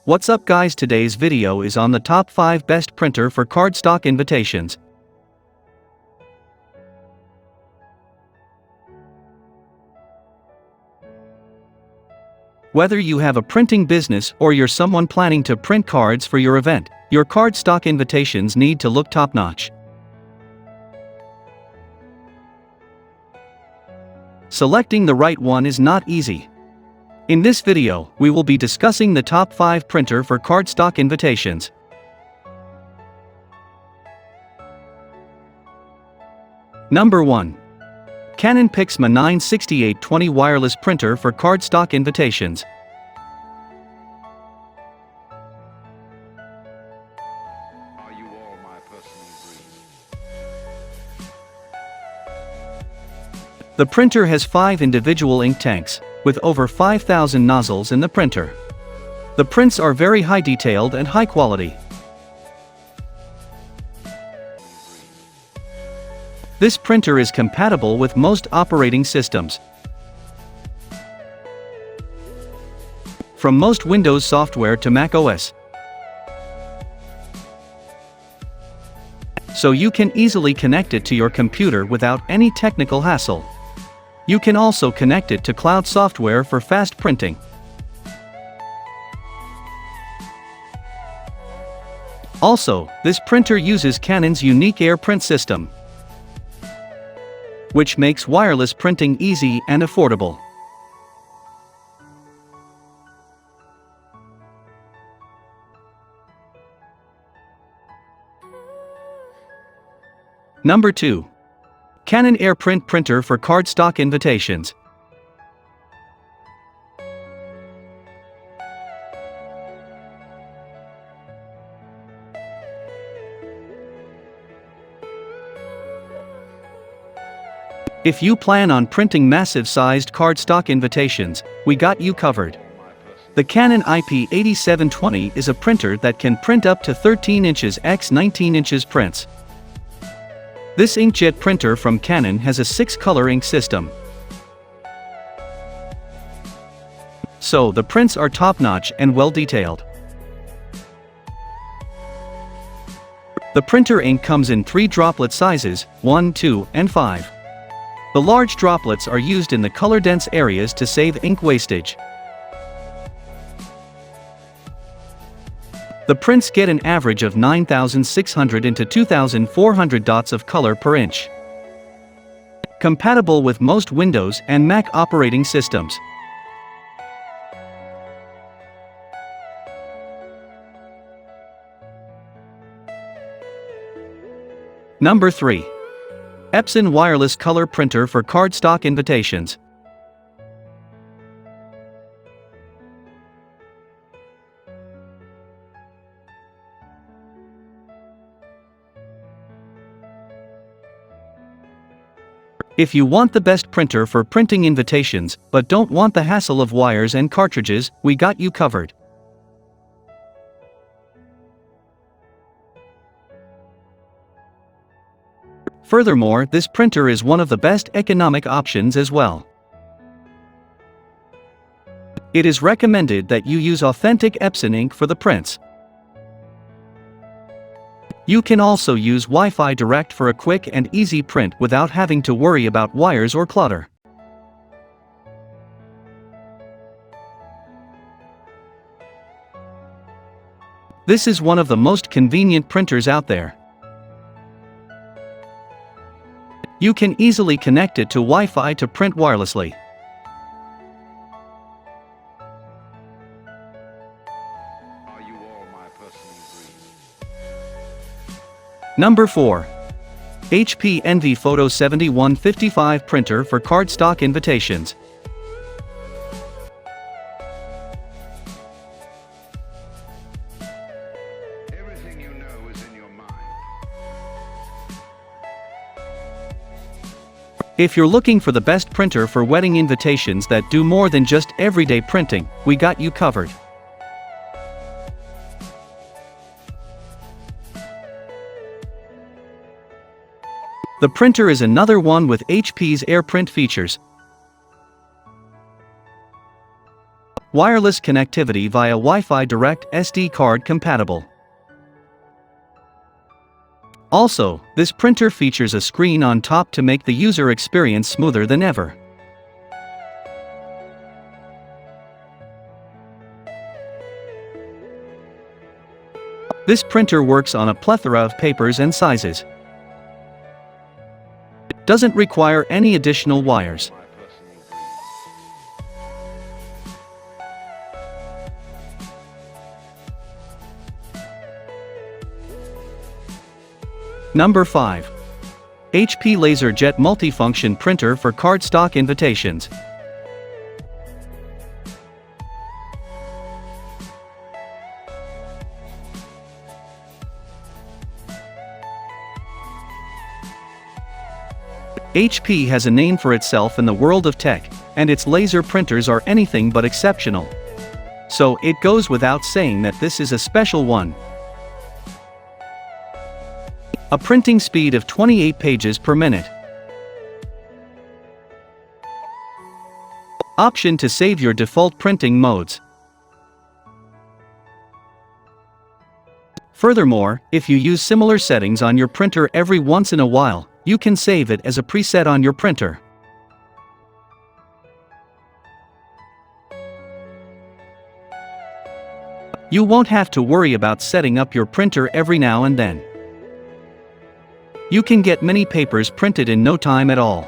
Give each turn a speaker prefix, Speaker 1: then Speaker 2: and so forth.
Speaker 1: What's up guys, today's video is on the top 5 best printer for cardstock invitations. Whether you have a printing business or you're someone planning to print cards for your event, your cardstock invitations need to look top-notch. Selecting the right one is not easy. In this video, we will be discussing the top 5 printer for cardstock invitations. Number 1. Canon PIXMA 96820 Wireless Printer for Cardstock Invitations.
Speaker 2: Are you all my personal dreams?
Speaker 1: The printer has 5 individual ink tanks, with over 5,000 nozzles in the printer. The prints are very high detailed and high quality. This printer is compatible with most operating systems. From most Windows software to Mac OS. So you can easily connect it to your computer without any technical hassle. You can also connect it to cloud software for fast printing. Also, this printer uses Canon's unique AirPrint system, which makes wireless printing easy and affordable. Number 2. Canon AirPrint Printer for Cardstock Invitations. If you plan on printing massive-sized cardstock invitations, we got you covered. The Canon IP8720 is a printer that can print up to 13 inches x 19 inches prints. This inkjet printer from Canon has a 6-color ink system. So the prints are top-notch and well-detailed. The printer ink comes in 3 droplet sizes, 1, 2, and 5. The large droplets are used in the color-dense areas to save ink wastage. The prints get an average of 9,600 into 2,400 dots of color per inch. Compatible with most Windows and Mac operating systems. Number 3. Epson Wireless Color Printer for Cardstock Invitations. If you want the best printer for printing invitations, but don't want the hassle of wires and cartridges, we got you covered. Furthermore, this printer is one of the best economic options as well. It is recommended that you use authentic Epson ink for the prints. You can also use Wi-Fi Direct for a quick and easy print without having to worry about wires or clutter. This is one of the most convenient printers out there. You can easily connect it to Wi-Fi to print wirelessly.
Speaker 2: Are you all my personal dreams?
Speaker 1: Number 4. HP Envy Photo 7155 Printer for Cardstock Invitations.
Speaker 2: Everything you know is in your mind.
Speaker 1: If you're looking for the best printer for wedding invitations that do more than just everyday printing, we got you covered. The printer is another one with HP's AirPrint features. Wireless connectivity via Wi-Fi Direct SD card compatible. Also, this printer features a screen on top to make the user experience smoother than ever. This printer works on a plethora of papers and sizes. Doesn't require any additional wires. Number 5. HP LaserJet Multifunction Printer for Cardstock Invitations. HP has a name for itself in the world of tech, and its laser printers are anything but exceptional. So it goes without saying that this is a special one. A printing speed of 28 pages per minute. Option to save your default printing modes. Furthermore, if you use similar settings on your printer every once in a while, you can save it as a preset on your printer. You won't have to worry about setting up your printer every now and then. You can get many papers printed in no time at all.